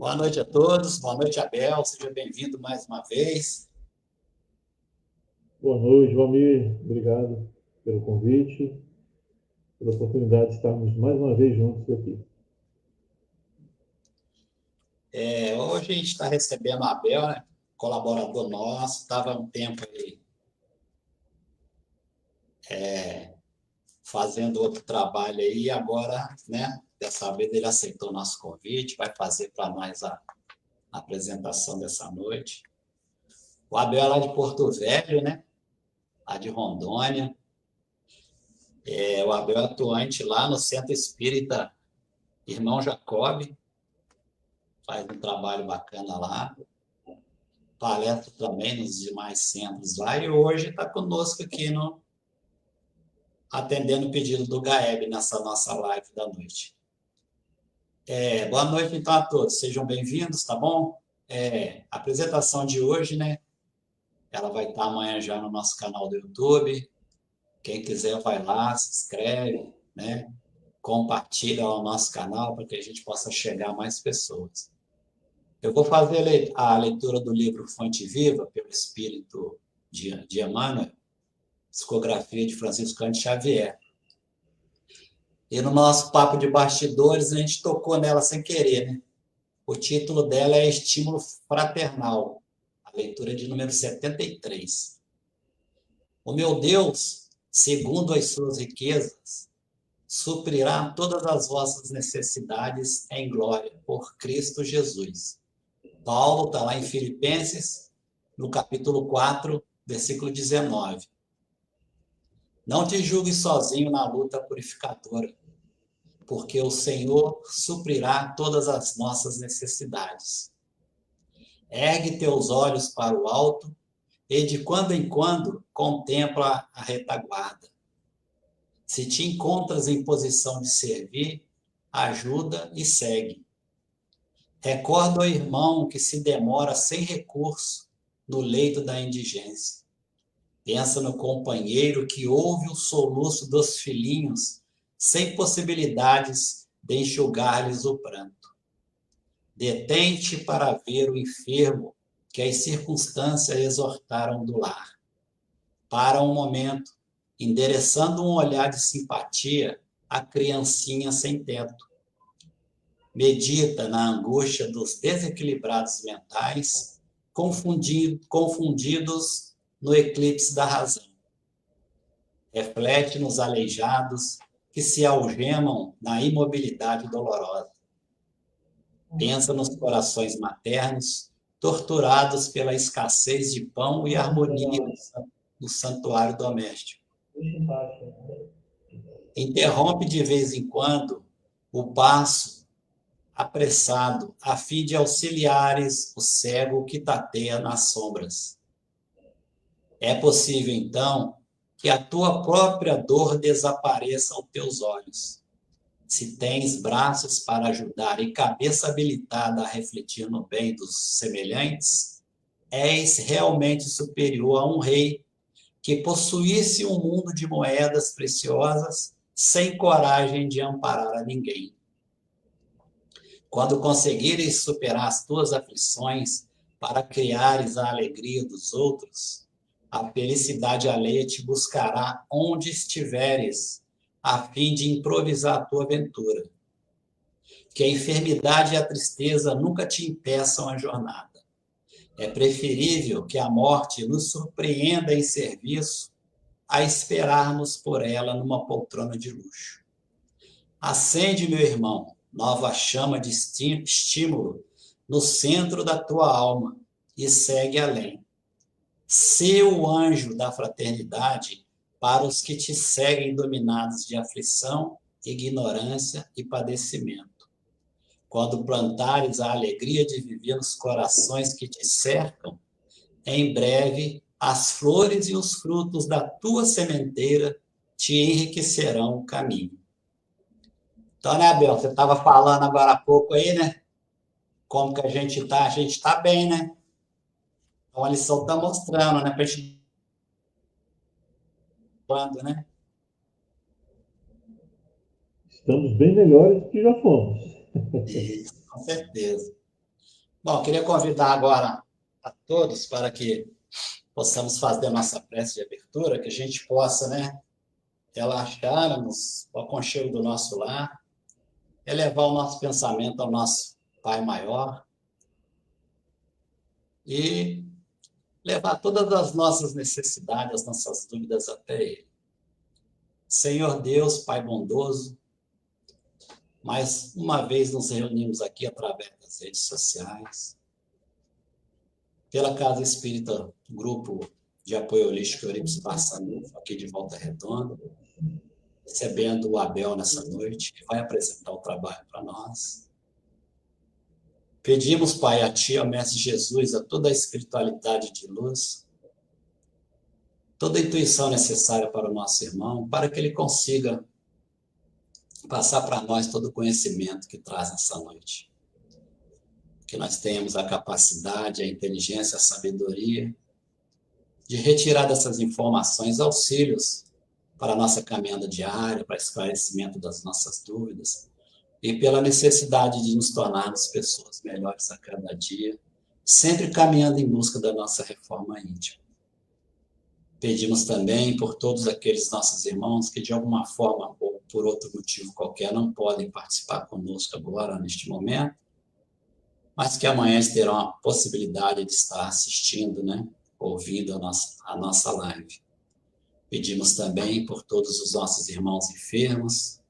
Boa noite a todos, boa noite, Abel, seja bem-vindo mais uma vez. Boa noite, Valmir. Obrigado pelo convite, pela oportunidade de estarmos mais uma vez juntos aqui. Hoje a gente está recebendo o Abel, né, colaborador nosso, estava um tempo aí fazendo outro trabalho aí, e agora, né, dessa vez ele aceitou o nosso convite, vai fazer para nós a apresentação dessa noite. O Abel é lá de Porto Velho, né, lá de Rondônia. O Abel é atuante lá no Centro Espírita Irmão Jacob, faz um trabalho bacana lá. Palestra também nos demais centros lá, e hoje está conosco aqui atendendo o pedido do Gaeb nessa nossa live da noite. Boa noite, então, a todos. Sejam bem-vindos, tá bom? A apresentação de hoje, né? Ela vai estar amanhã já no nosso canal do YouTube. Quem quiser vai lá, se inscreve, né? Compartilha o nosso canal para que a gente possa chegar a mais pessoas. Eu vou fazer a leitura do livro Fonte Viva, pelo Espírito de Emmanuel, psicografia de Francisco Cândido Xavier. E no nosso papo de bastidores, a gente tocou nela sem querer, né? O título dela é Estímulo Fraternal, a leitura de número 73. O meu Deus, segundo as suas riquezas, suprirá todas as vossas necessidades em glória, por Cristo Jesus. Paulo está lá em Filipenses, no capítulo 4, versículo 19. Não te julgues sozinho na luta purificadora, porque o Senhor suprirá todas as nossas necessidades. Ergue teus olhos para o alto e de quando em quando contempla a retaguarda. Se te encontras em posição de servir, ajuda e segue. Recorda o irmão que se demora sem recurso no leito da indigência. Pensa no companheiro que ouve o soluço dos filhinhos sem possibilidades de enxugar-lhes o pranto. Detente para ver o enfermo que as circunstâncias exortaram do lar. Para um momento, endereçando um olhar de simpatia à criancinha sem teto. Medita na angústia dos desequilibrados mentais, confundidos no eclipse da razão. Reflete nos aleijados que se algemam na imobilidade dolorosa. Pensa nos corações maternos, torturados pela escassez de pão e harmonia do santuário doméstico. Interrompe de vez em quando o passo apressado, a fim de auxiliares o cego que tateia nas sombras. É possível, então, que a tua própria dor desapareça aos teus olhos. Se tens braços para ajudar e cabeça habilitada a refletir no bem dos semelhantes, és realmente superior a um rei que possuísse um mundo de moedas preciosas sem coragem de amparar a ninguém. Quando conseguires superar as tuas aflições para criares a alegria dos outros, a felicidade alheia te buscará onde estiveres, a fim de improvisar a tua aventura. Que a enfermidade e a tristeza nunca te impeçam a jornada. É preferível que a morte nos surpreenda em serviço a esperarmos por ela numa poltrona de luxo. Acende, meu irmão, nova chama de estímulo no centro da tua alma e segue além. Sê o anjo da fraternidade para os que te seguem dominados de aflição, ignorância e padecimento. Quando plantares a alegria de viver nos corações que te cercam, em breve as flores e os frutos da tua sementeira te enriquecerão o caminho. Então, né, Abel, você estava falando agora há pouco aí, né? Como que a gente está? A gente está bem, né? Então, a lição está mostrando, né? Para a gente quando, né? Estamos bem melhores do que já fomos. Isso, com certeza. Bom, queria convidar agora a todos para que possamos fazer a nossa prece de abertura, que a gente possa, né, relaxarmos o aconchego do nosso lar, elevar o nosso pensamento ao nosso Pai maior e levar todas as nossas necessidades, as nossas dúvidas até Ele. Senhor Deus, Pai bondoso, mais uma vez nos reunimos aqui através das redes sociais, pela Casa Espírita, Grupo de Apoio Holístico Eurípides Barçanufo, aqui de Volta Redonda, recebendo o Abel nessa noite, que vai apresentar o trabalho para nós. Pedimos, Pai, a Ti, ao Mestre Jesus, a toda a espiritualidade de luz, toda a intuição necessária para o nosso irmão, para que ele consiga passar para nós todo o conhecimento que traz nessa noite. Que nós tenhamos a capacidade, a inteligência, a sabedoria de retirar dessas informações auxílios para a nossa caminhada diária, para esclarecimento das nossas dúvidas e pela necessidade de nos tornarmos pessoas melhores a cada dia, sempre caminhando em busca da nossa reforma íntima. Pedimos também por todos aqueles nossos irmãos que de alguma forma ou por outro motivo qualquer não podem participar conosco agora, neste momento, mas que amanhã terão a possibilidade de estar assistindo, né, ouvindo a nossa live. Pedimos também por todos os nossos irmãos enfermos,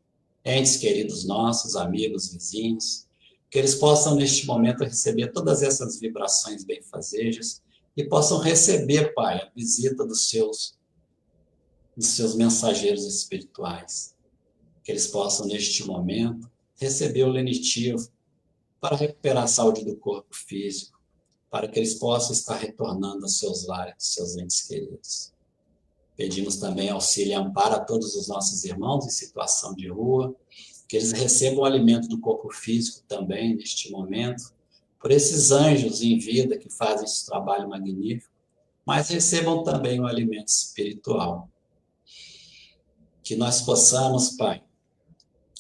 entes queridos nossos, amigos, vizinhos, que eles possam neste momento receber todas essas vibrações benfazejas e possam receber, Pai, a visita dos seus mensageiros espirituais. Que eles possam, neste momento, receber o lenitivo para recuperar a saúde do corpo físico, para que eles possam estar retornando aos seus lares, aos seus entes queridos. Pedimos também auxílio e amparo a todos os nossos irmãos em situação de rua, que eles recebam o alimento do corpo físico também, neste momento, por esses anjos em vida que fazem esse trabalho magnífico, mas recebam também o alimento espiritual. Que nós possamos, Pai,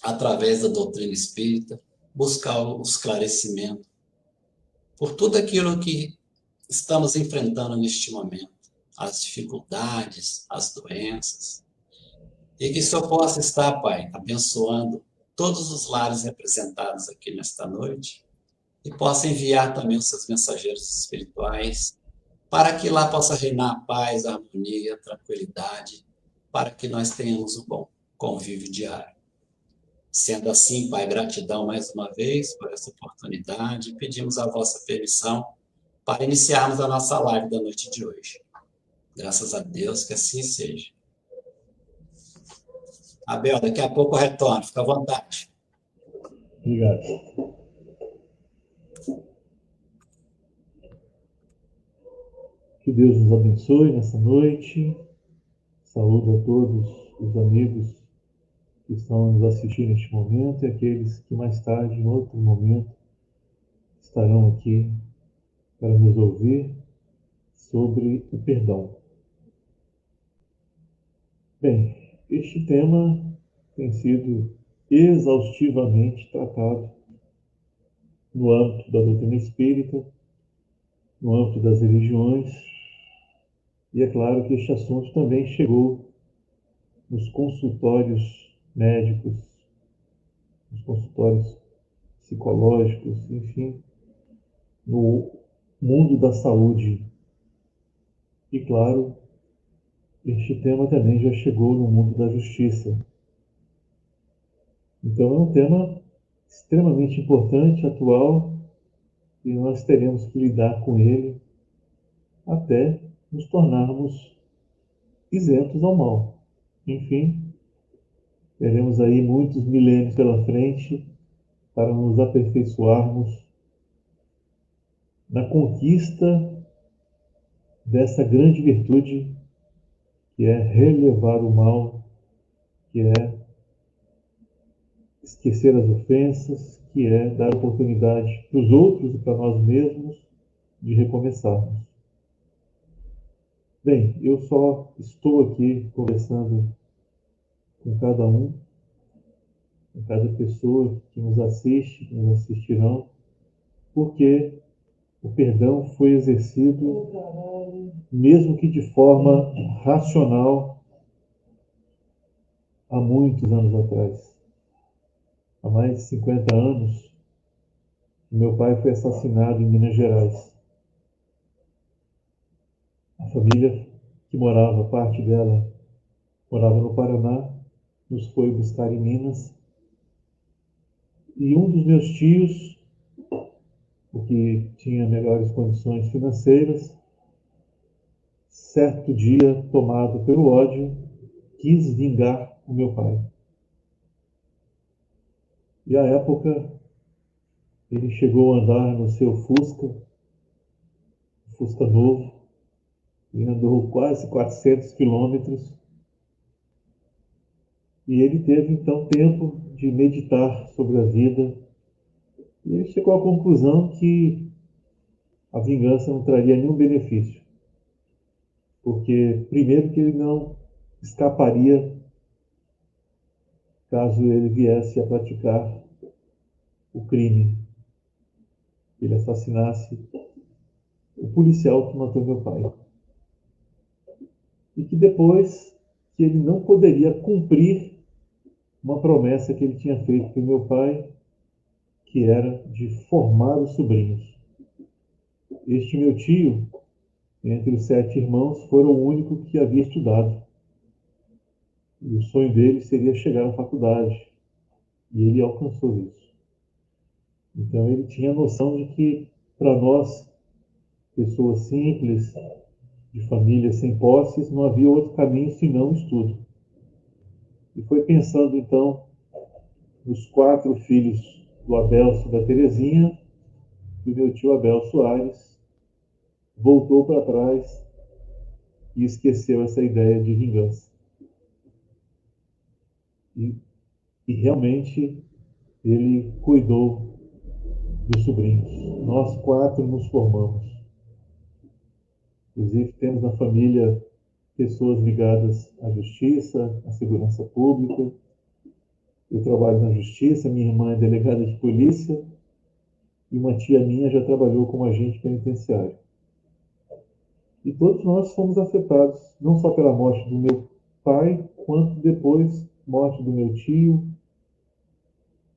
através da doutrina espírita, buscar o esclarecimento por tudo aquilo que estamos enfrentando neste momento, as dificuldades, as doenças, e que o Senhor possa estar, Pai, abençoando todos os lares representados aqui nesta noite, e possa enviar também os seus mensageiros espirituais, para que lá possa reinar a paz, a harmonia, a tranquilidade, para que nós tenhamos um bom convívio diário. Sendo assim, Pai, gratidão mais uma vez por essa oportunidade, pedimos a vossa permissão para iniciarmos a nossa live da noite de hoje. Graças a Deus que assim seja. Abel, daqui a pouco eu retorno, fica à vontade. Obrigado. Que Deus nos abençoe nessa noite. Saúdo a todos os amigos que estão nos assistindo neste momento e aqueles que mais tarde, em outro momento, estarão aqui para nos ouvir sobre o perdão. Bem, este tema tem sido exaustivamente tratado no âmbito da doutrina espírita, no âmbito das religiões, e é claro que este assunto também chegou nos consultórios médicos, nos consultórios psicológicos, enfim, no mundo da saúde. E claro, este tema também já chegou no mundo da justiça. Então é um tema extremamente importante, atual, e nós teremos que lidar com ele até nos tornarmos isentos ao mal. Enfim, teremos aí muitos milênios pela frente para nos aperfeiçoarmos na conquista dessa grande virtude que é relevar o mal, que é esquecer as ofensas, que é dar oportunidade para os outros e para nós mesmos de recomeçarmos. Bem, eu só estou aqui conversando com cada um, com cada pessoa que nos assiste, que nos assistirão, porque o perdão foi exercido, mesmo que de forma racional, há muitos anos atrás. Há mais de 50 anos, meu pai foi assassinado em Minas Gerais. A família que morava, parte dela, morava no Paraná, nos foi buscar em Minas. E um dos meus tios, o que tinha melhores condições financeiras, certo dia, tomado pelo ódio, quis vingar o meu pai. E à época, ele chegou a andar no seu Fusca novo, e andou quase 400 quilômetros. E ele teve, então, tempo de meditar sobre a vida. E ele chegou à conclusão que a vingança não traria nenhum benefício. Porque, primeiro, que ele não escaparia caso ele viesse a praticar o crime. Ele assassinasse o policial que matou meu pai. E que depois que ele não poderia cumprir uma promessa que ele tinha feito para o meu pai, que era de formar os sobrinhos. Este meu tio, entre os 7 irmãos, foi o único que havia estudado. E o sonho dele seria chegar à faculdade. E ele alcançou isso. Então ele tinha a noção de que, para nós, pessoas simples, de família sem posses, não havia outro caminho senão o estudo. E foi pensando, então, nos 4 filhos do Abelso e da Terezinha, que o meu tio Abel Soares voltou para trás e esqueceu essa ideia de vingança. E realmente ele cuidou dos sobrinhos. Nós 4 nos formamos. Inclusive temos na família pessoas ligadas à justiça, à segurança pública. Eu trabalho na justiça, minha irmã é delegada de polícia e uma tia minha já trabalhou como agente penitenciário. E todos nós fomos afetados, não só pela morte do meu pai, quanto depois morte do meu tio,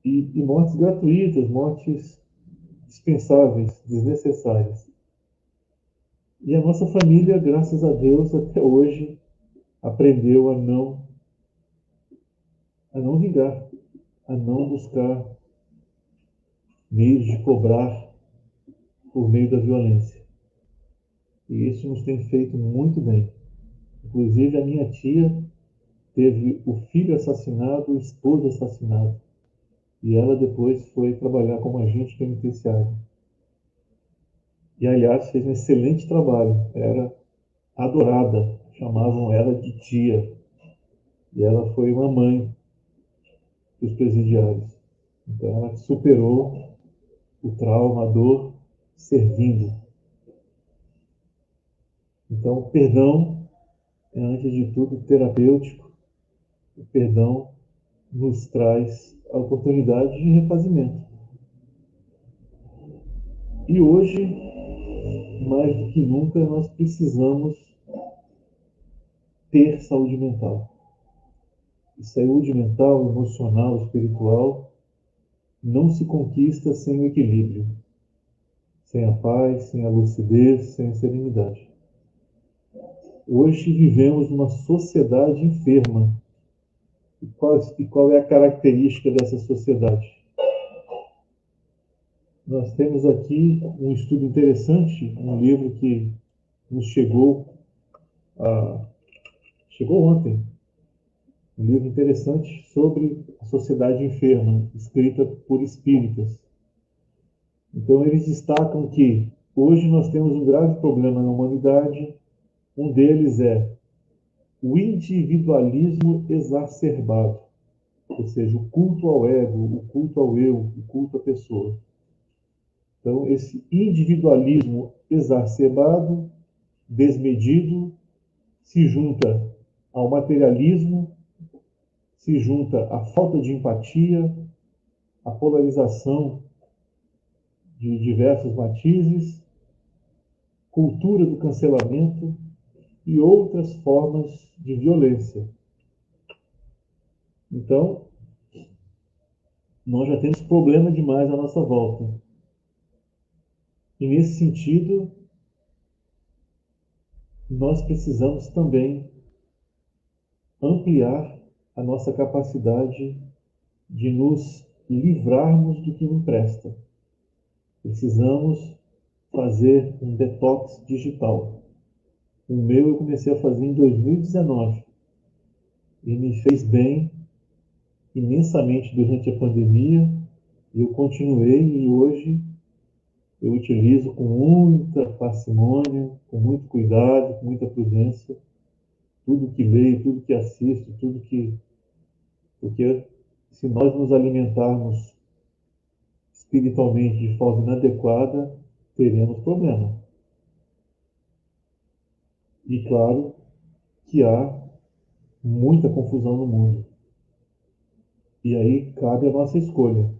e mortes gratuitas, mortes dispensáveis, desnecessárias. E a nossa família, graças a Deus, até hoje, aprendeu a não vingar, a não buscar meios de cobrar por meio da violência. E isso nos tem feito muito bem. Inclusive, a minha tia teve o filho assassinado, o esposo assassinado. E ela depois foi trabalhar como agente penitenciário. E, aliás, fez um excelente trabalho. Era adorada, chamavam ela de tia. E ela foi uma mãe dos presidiários. Então, ela superou o trauma, a dor, servindo. Então, o perdão é, antes de tudo, terapêutico. O perdão nos traz a oportunidade de refazimento. E hoje, mais do que nunca, nós precisamos ter saúde mental. E saúde mental, emocional, espiritual, não se conquista sem o equilíbrio, sem a paz, sem a lucidez, sem a serenidade. Hoje vivemos numa sociedade enferma. E qual é a característica dessa sociedade? Nós temos aqui um estudo interessante, um livro que nos chegou ontem, um livro interessante sobre a sociedade enferma, escrita por espíritas. Então, eles destacam que hoje nós temos um grave problema na humanidade. Um deles é o individualismo exacerbado, ou seja, o culto ao ego, o culto ao eu, o culto à pessoa. Então, esse individualismo exacerbado, desmedido, se junta ao materialismo, se junta à falta de empatia, à polarização de diversos matizes cultura do cancelamento e outras formas de violência. Então, nós já temos problema demais à nossa volta. E nesse sentido, nós precisamos também ampliar a nossa capacidade de nos livrarmos do que não presta. Precisamos fazer um detox digital. O meu eu comecei a fazer em 2019 e me fez bem imensamente durante a pandemia, e eu continuei, e hoje eu utilizo com muita parcimônia, com muito cuidado, com muita prudência, tudo que leio, tudo que assisto, tudo que... Porque se nós nos alimentarmos espiritualmente de forma inadequada, teremos problema. E claro que há muita confusão no mundo. E aí cabe a nossa escolha.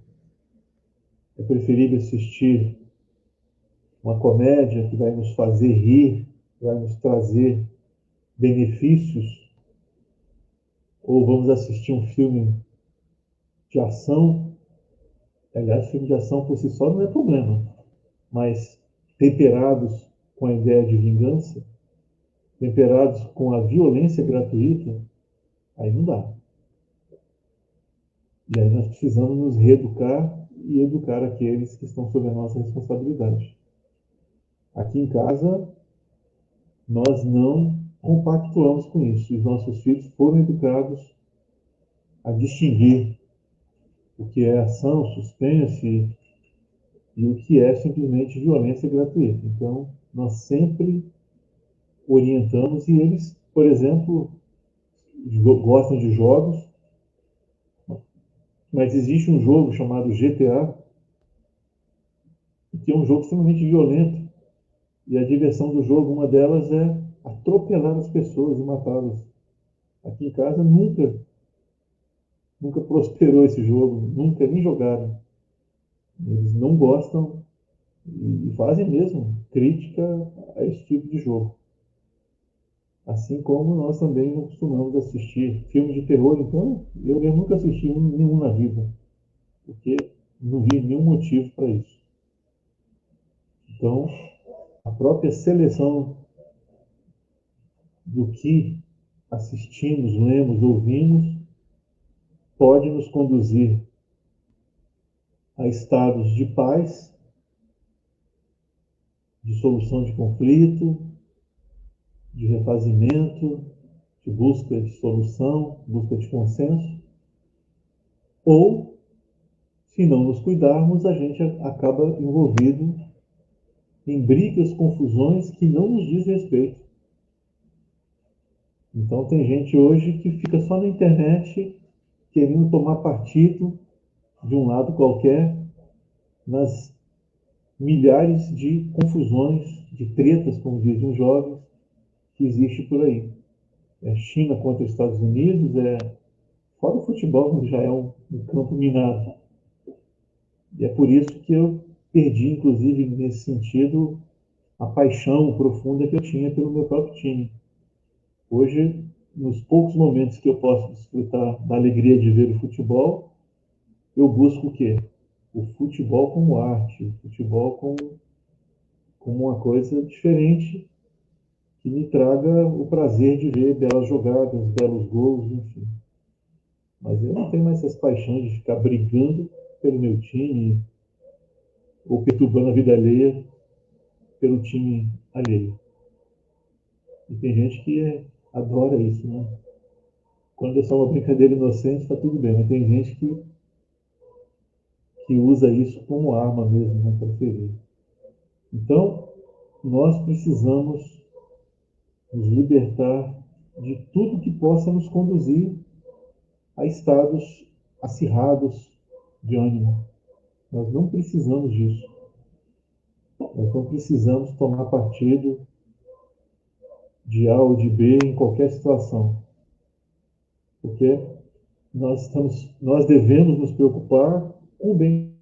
É preferível assistir uma comédia que vai nos fazer rir, vai nos trazer benefícios, ou vamos assistir um filme de ação? Aliás, filme de ação por si só não é problema, mas temperados com a ideia de vingança, temperados com a violência gratuita, aí não dá. E aí nós precisamos nos reeducar e educar aqueles que estão sob a nossa responsabilidade. Aqui em casa, nós não compactuamos com isso. Os nossos filhos foram educados a distinguir o que é ação, suspense e o que é simplesmente violência gratuita. Então, nós sempre orientamos, e eles, por exemplo, gostam de jogos, mas existe um jogo chamado GTA, que é um jogo extremamente violento, e a diversão do jogo, uma delas é atropelar as pessoas e matá-las. Aqui em casa nunca prosperou esse jogo, nunca nem jogaram. Eles não gostam e fazem mesmo crítica a esse tipo de jogo. Assim como nós também não costumamos assistir filmes de terror, então eu nunca assisti nenhum na vida, porque não vi nenhum motivo para isso. Então, a própria seleção do que assistimos, lemos, ouvimos, pode nos conduzir a estados de paz, de solução de conflito, de refazimento, de busca de solução, busca de consenso, ou, se não nos cuidarmos, a gente acaba envolvido em brigas, confusões que não nos diz respeito. Então tem gente hoje que fica só na internet querendo tomar partido de um lado qualquer nas milhares de confusões, de tretas, como dizem os jovens, que existe por aí. É China contra os Estados Unidos, fora o futebol, que já é um campo minado. E é por isso que eu perdi, inclusive, nesse sentido, a paixão profunda que eu tinha pelo meu próprio time. Hoje, nos poucos momentos que eu posso desfrutar da alegria de ver o futebol, eu busco o quê? O futebol como arte, o futebol como uma coisa diferente que me traga o prazer de ver belas jogadas, belos gols, enfim. Mas eu não tenho mais essas paixões de ficar brigando pelo meu time ou perturbando a vida alheia pelo time alheio. E tem gente que adora isso, né? Quando é só uma brincadeira inocente, está tudo bem, mas tem gente que usa isso como arma mesmo, né, para ferir. Então, nós precisamos nos libertar de tudo que possa nos conduzir a estados acirrados de ânimo. Nós não precisamos disso. Nós não precisamos tomar partido de A ou de B em qualquer situação. Porque nós devemos nos preocupar com o bem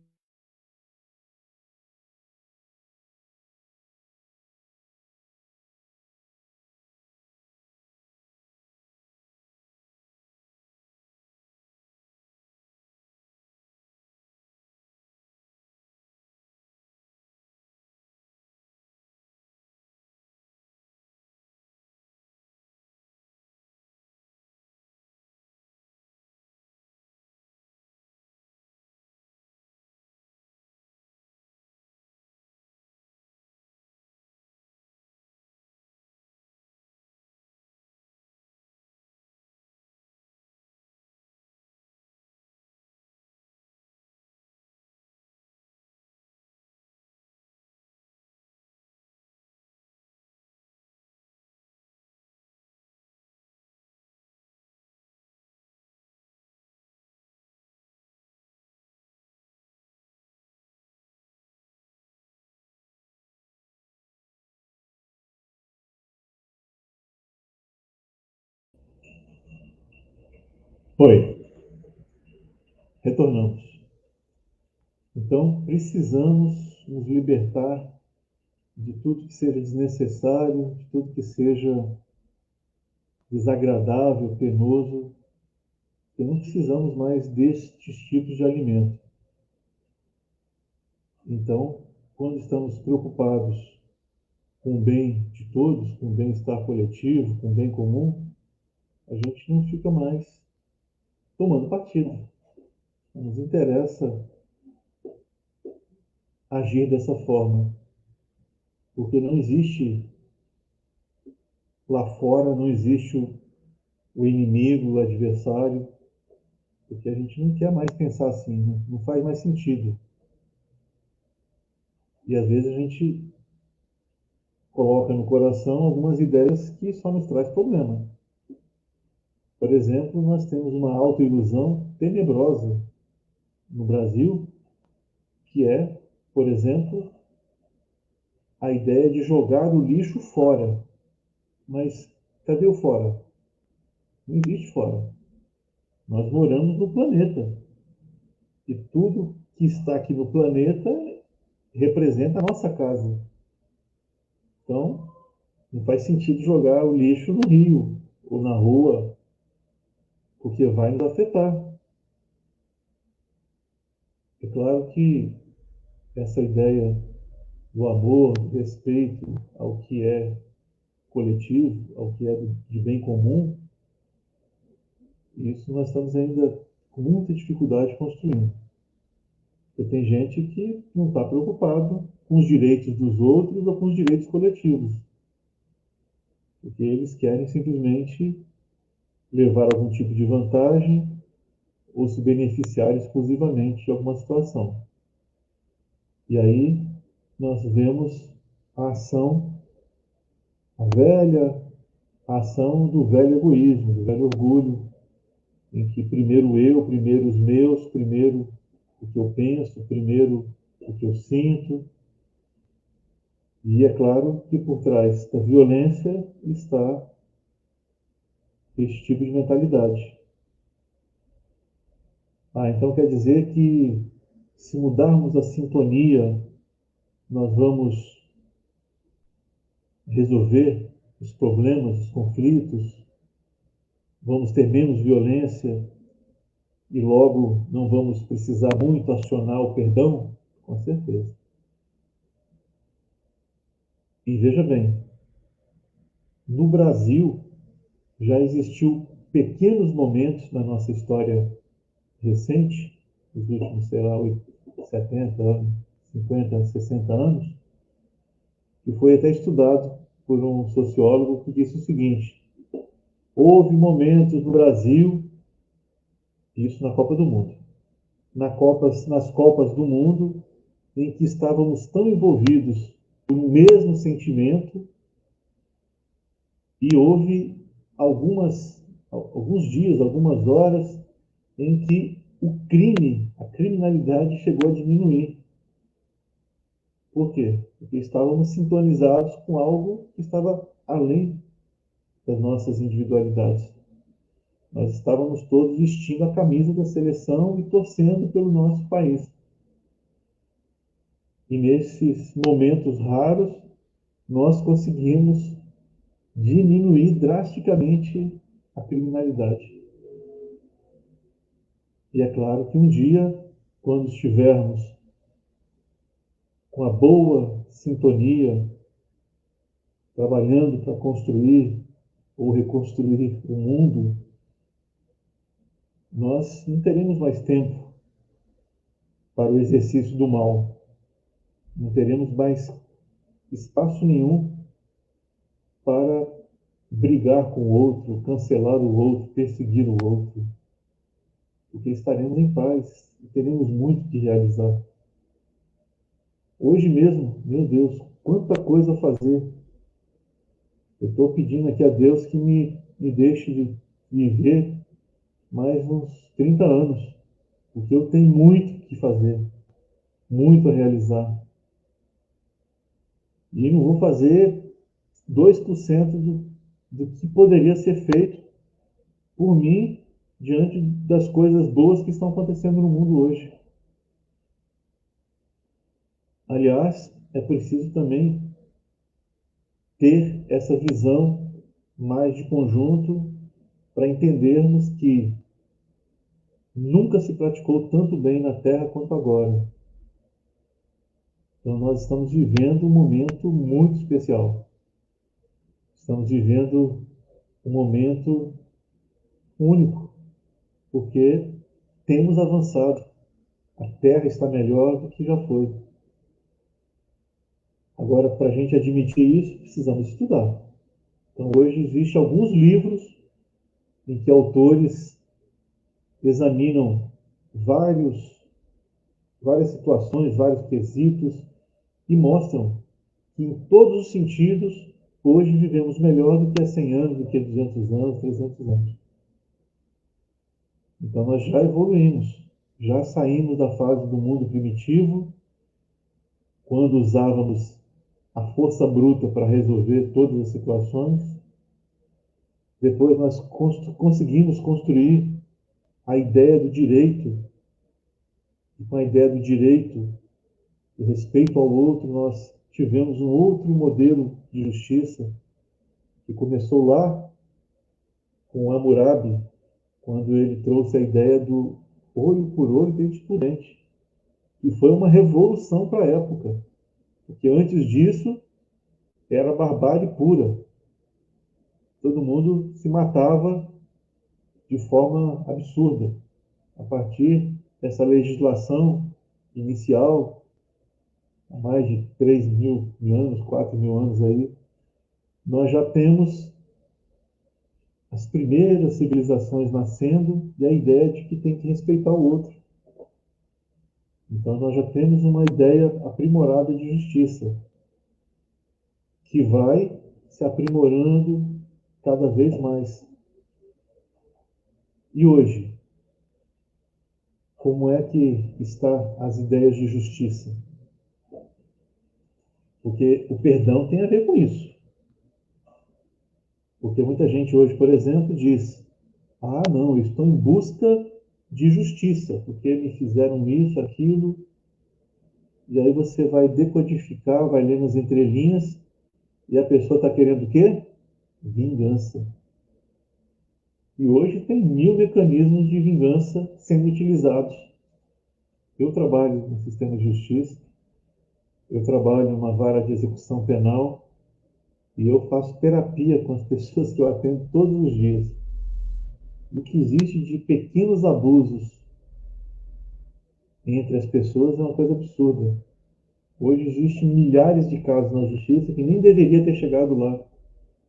Oi, retornamos. Então, precisamos nos libertar de tudo que seja desnecessário, de tudo que seja desagradável, penoso, e não precisamos mais destes tipos de alimento. Então, quando estamos preocupados com o bem de todos, com o bem-estar coletivo, com o bem comum, a gente não fica mais tomando partido. Não nos interessa agir dessa forma, porque não existe lá fora, não existe o inimigo, o adversário, porque a gente não quer mais pensar assim, não faz mais sentido. E às vezes a gente coloca no coração algumas ideias que só nos traz problema. Por exemplo, nós temos uma autoilusão tenebrosa no Brasil, que é, por exemplo, a ideia de jogar o lixo fora. Mas cadê o fora? Não existe fora. Nós moramos no planeta. E tudo que está aqui no planeta representa a nossa casa. Então, não faz sentido jogar o lixo no rio ou na rua, porque vai nos afetar. É claro que essa ideia do amor, do respeito ao que é coletivo, ao que é de bem comum, isso nós estamos ainda com muita dificuldade construindo. Porque tem gente que não está preocupado com os direitos dos outros ou com os direitos coletivos, porque eles querem simplesmente levar algum tipo de vantagem ou se beneficiar exclusivamente de alguma situação. E aí nós vemos a ação, a velha ação do velho egoísmo, do velho orgulho, em que primeiro eu, primeiro os meus, primeiro o que eu penso, primeiro o que eu sinto. E é claro que por trás da violência está esse tipo de mentalidade. Então quer dizer que se mudarmos a sintonia, nós vamos resolver os problemas, os conflitos, vamos ter menos violência e logo não vamos precisar muito acionar o perdão? Com certeza. E veja bem, no Brasil já existiu pequenos momentos na nossa história recente, nos últimos, sei lá, 70 anos, 50, 60 anos, que foi até estudado por um sociólogo que disse o seguinte: houve momentos no Brasil, isso na Copa do Mundo, nas Copas do Mundo, em que estávamos tão envolvidos no mesmo sentimento e houve alguns dias, algumas horas em que o crime, a criminalidade chegou a diminuir. Por quê? Porque estávamos sintonizados com algo que estava além das nossas individualidades. Nós estávamos todos vestindo a camisa da seleção e torcendo pelo nosso país. E nesses momentos raros, nós conseguimos diminuir drasticamente a criminalidade. E é claro que um dia, quando estivermos com a boa sintonia, trabalhando para construir ou reconstruir o mundo, nós não teremos mais tempo para o exercício do mal. Não teremos mais espaço nenhum para brigar com o outro, cancelar o outro, perseguir o outro, porque estaremos em paz e teremos muito que realizar. Hoje mesmo, meu Deus, quanta coisa a fazer. Eu estou pedindo aqui a Deus que me deixe de viver mais uns 30 anos, porque eu tenho muito que fazer, muito a realizar. E não vou fazer 2% do que poderia ser feito por mim diante das coisas boas que estão acontecendo no mundo hoje. Aliás, é preciso também ter essa visão mais de conjunto para entendermos que nunca se praticou tanto bem na Terra quanto agora. Então, nós estamos vivendo um momento muito especial. Estamos vivendo um momento único, porque temos avançado. A Terra está melhor do que já foi. Agora, para a gente admitir isso, precisamos estudar. Então, hoje existem alguns livros em que autores examinam várias situações, vários quesitos e mostram que, em todos os sentidos, hoje vivemos melhor do que há 100 anos, do que há 200 anos, 300 anos. Então, nós já evoluímos, já saímos da fase do mundo primitivo, quando usávamos a força bruta para resolver todas as situações. Depois nós conseguimos construir a ideia do direito, e com a ideia do direito, do respeito ao outro, nós tivemos um outro modelo de justiça, que começou lá com Hammurabi, quando ele trouxe a ideia do olho por olho, dente por dente. E foi uma revolução para a época, porque antes disso era barbárie pura. Todo mundo se matava de forma absurda. A partir dessa legislação inicial, há mais de 3.000 anos, 4.000 anos aí, nós já temos as primeiras civilizações nascendo e a ideia de que tem que respeitar o outro. Então nós já temos uma ideia aprimorada de justiça, que vai se aprimorando cada vez mais. E hoje, como é que estão as ideias de justiça? Porque o perdão tem a ver com isso. Porque muita gente hoje, por exemplo, diz: ah, não, eu estou em busca de justiça, porque me fizeram isso, aquilo. E aí você vai decodificar, vai ler nas entrelinhas, e a pessoa está querendo o quê? Vingança. E hoje tem 1.000 mecanismos de vingança sendo utilizados. Eu trabalho no sistema de justiça, eu trabalho numa vara de execução penal, e eu faço terapia com as pessoas que eu atendo todos os dias. O que existe de pequenos abusos entre as pessoas é uma coisa absurda. Hoje existem milhares de casos na justiça que nem deveria ter chegado lá.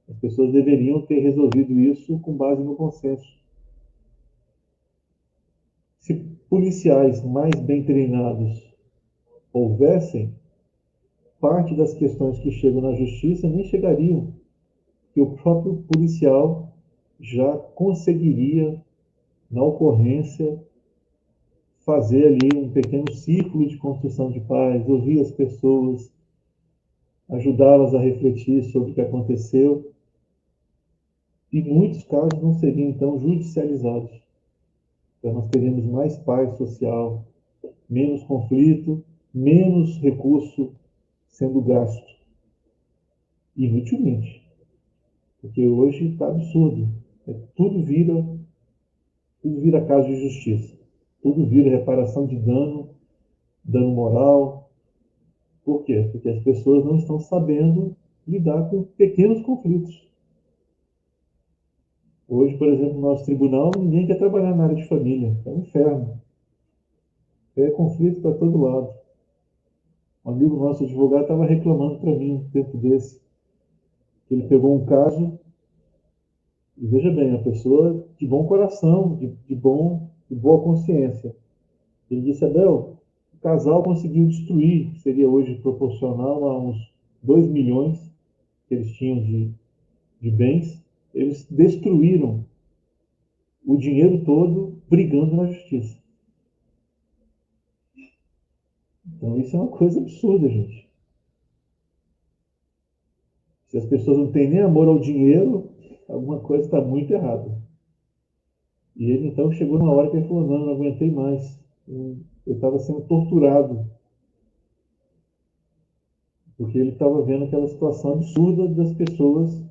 As pessoas deveriam ter resolvido isso com base no consenso. Se policiais mais bem treinados houvessem, parte das questões que chegam na justiça nem chegariam, que o próprio policial já conseguiria, na ocorrência, fazer ali um pequeno círculo de construção de paz, ouvir as pessoas, ajudá-las a refletir sobre o que aconteceu, e muitos casos não seriam então judicializados. Então nós teríamos mais paz social, menos conflito, menos recurso sendo gasto inutilmente. Porque hoje está absurdo. Tudo vira caso de justiça. Tudo vira reparação de dano, dano moral. Por quê? Porque as pessoas não estão sabendo lidar com pequenos conflitos. Hoje, por exemplo, no nosso tribunal, ninguém quer trabalhar na área de família. É um inferno. É conflito para todo lado. Um amigo nosso, advogado, estava reclamando para mim um tempo desse. Ele pegou um caso, e veja bem, a pessoa de bom coração, de boa consciência. Ele disse: Abel, o casal conseguiu destruir, seria hoje proporcional a uns 2 milhões que eles tinham de bens. Eles destruíram o dinheiro todo brigando na justiça. Então isso é uma coisa absurda, gente. Se as pessoas não têm nem amor ao dinheiro, alguma coisa está muito errada. E ele então chegou numa hora que ele falou, não aguentei mais. Eu estava sendo torturado, porque ele estava vendo aquela situação absurda das pessoas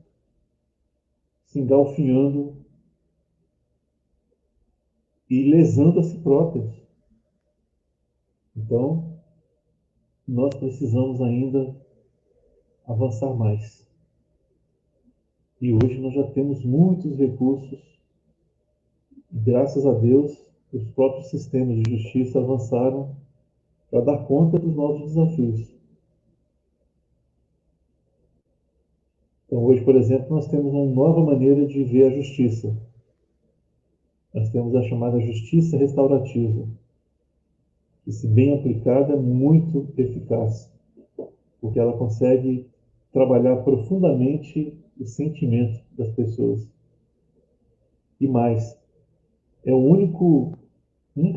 se engalfinhando e lesando a si próprias. Então, nós precisamos ainda avançar mais. E hoje nós já temos muitos recursos, graças a Deus, os próprios sistemas de justiça avançaram para dar conta dos novos desafios. Então, hoje, por exemplo, nós temos uma nova maneira de ver a justiça. Nós temos a chamada justiça restaurativa, que, se bem aplicada, é muito eficaz, porque ela consegue trabalhar profundamente o sentimento das pessoas. E mais, é a única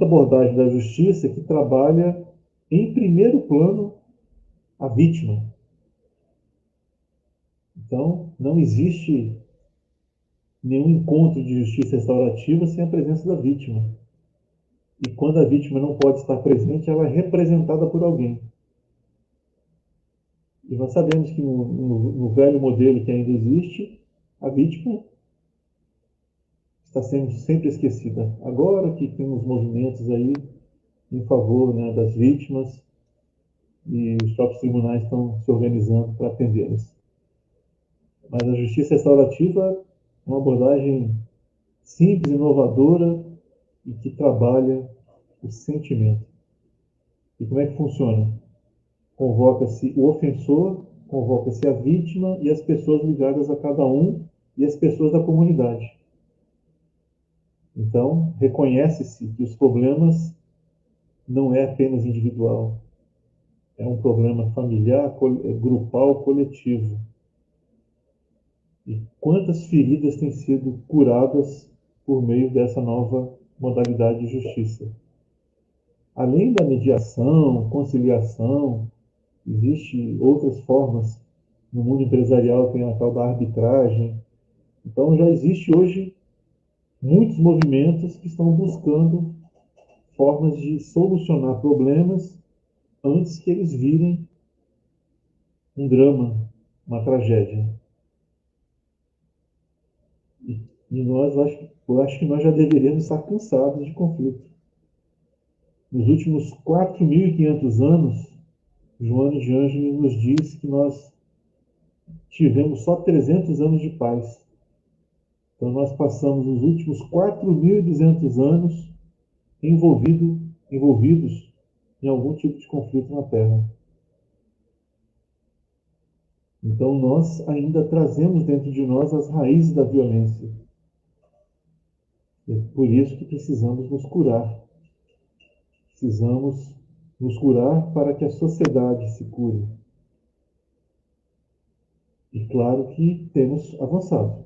abordagem da justiça que trabalha em primeiro plano a vítima. Então, não existe nenhum encontro de justiça restaurativa sem a presença da vítima. E quando a vítima não pode estar presente, ela é representada por alguém. E nós sabemos que no velho modelo que ainda existe, a vítima está sendo sempre esquecida. Agora que tem uns movimentos aí em favor, né, das vítimas, e os próprios tribunais estão se organizando para atendê-las. Mas a justiça restaurativa é uma abordagem simples, inovadora e que trabalha o sentimento. E como é que funciona? Convoca-se o ofensor, convoca-se a vítima e as pessoas ligadas a cada um e as pessoas da comunidade. Então, reconhece-se que os problemas não é apenas individual, é um problema familiar, grupal, coletivo. E quantas feridas têm sido curadas por meio dessa nova modalidade de justiça? Além da mediação, conciliação, existem outras formas. No mundo empresarial tem a tal da arbitragem. Então já existe hoje muitos movimentos que estão buscando formas de solucionar problemas antes que eles virem um drama, uma tragédia. E eu acho que nós já deveríamos estar cansados de conflito. Nos últimos 4.500 anos, Joana de Ângeles nos diz que nós tivemos só 300 anos de paz. Então nós passamos os últimos 4.200 anos envolvidos em algum tipo de conflito na Terra. Então nós ainda trazemos dentro de nós as raízes da violência. É por isso que precisamos nos curar. Precisamos nos curar para que a sociedade se cure. E claro que temos avançado.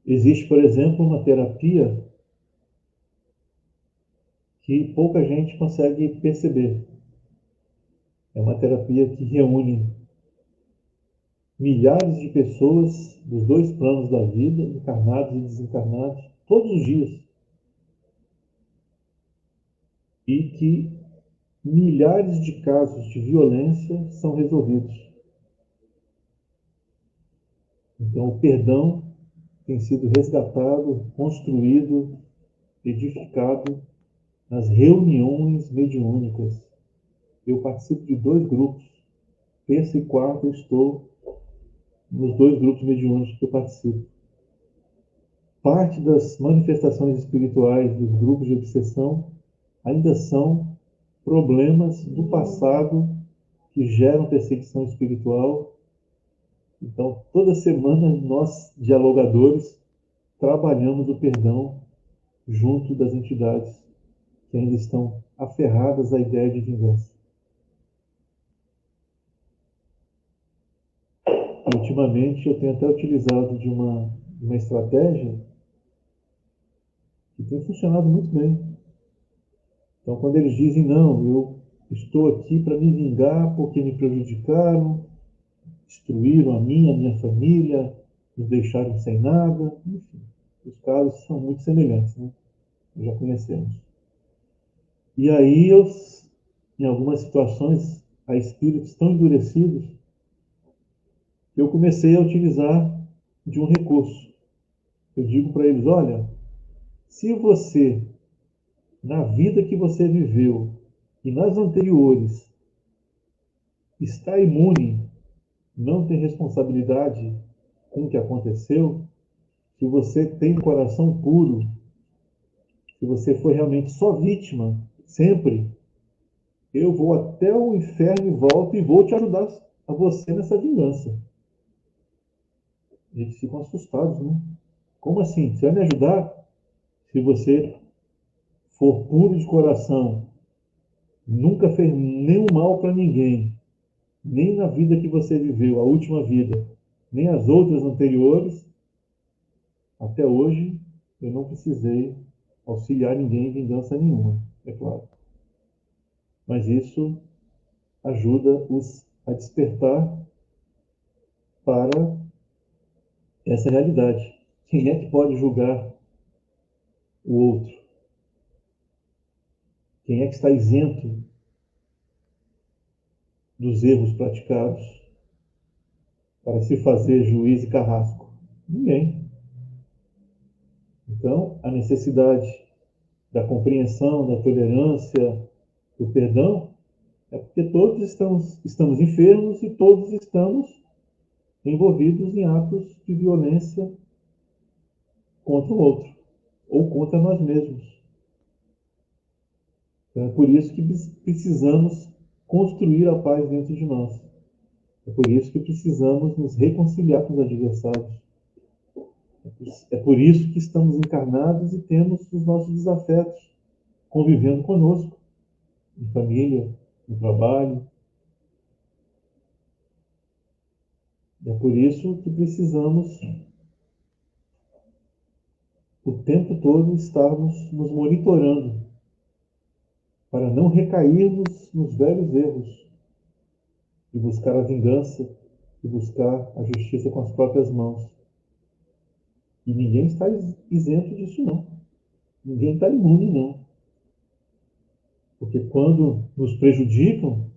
Existe, por exemplo, uma terapia que pouca gente consegue perceber. É uma terapia que reúne milhares de pessoas dos dois planos da vida, encarnados e desencarnados, todos os dias. E que milhares de casos de violência são resolvidos. Então, o perdão tem sido resgatado, construído, edificado nas reuniões mediúnicas. Eu participo de 2 grupos. Terça e quarta eu estou nos 2 grupos mediúnicos que eu participo. Parte das manifestações espirituais dos grupos de obsessão ainda são problemas do passado que geram perseguição espiritual. Então, toda semana nós, dialogadores, trabalhamos o perdão junto das entidades que ainda estão aferradas à ideia de vingança. Ultimamente, eu tenho até utilizado de uma estratégia que tem funcionado muito bem. Então, quando eles dizem, não, eu estou aqui para me vingar porque me prejudicaram, destruíram a minha família, nos deixaram sem nada, enfim. Os casos são muito semelhantes, né? Já conhecemos. E aí, em algumas situações, há espíritos tão endurecidos que eu comecei a utilizar de um recurso. Eu digo para eles: olha, se você, na vida que você viveu e nas anteriores, está imune, não tem responsabilidade com o que aconteceu, se você tem um coração puro, se você foi realmente só vítima, sempre, eu vou até o inferno e volto e vou te ajudar a você nessa vingança. Eles ficam assustados, né? Como assim? Você vai me ajudar? Se você for puro de coração, nunca fez nenhum mal para ninguém, nem na vida que você viveu, a última vida, nem as outras anteriores, até hoje eu não precisei auxiliar ninguém em vingança nenhuma, é claro. Mas isso ajuda-os a despertar para essa realidade. Quem é que pode julgar o outro? Quem é que está isento dos erros praticados para se fazer juiz e carrasco? Ninguém. Então, a necessidade da compreensão, da tolerância, do perdão, é porque todos estamos enfermos e todos estamos envolvidos em atos de violência contra o outro ou contra nós mesmos. Então, é por isso que precisamos construir a paz dentro de nós. É por isso que precisamos nos reconciliar com os adversários. É por isso que estamos encarnados e temos os nossos desafetos convivendo conosco, em família, no trabalho. É por isso que precisamos o tempo todo estarmos nos monitorando para não recairmos nos velhos erros e buscar a vingança e buscar a justiça com as próprias mãos. E ninguém está isento disso, não. Ninguém está imune, não. Porque quando nos prejudicam,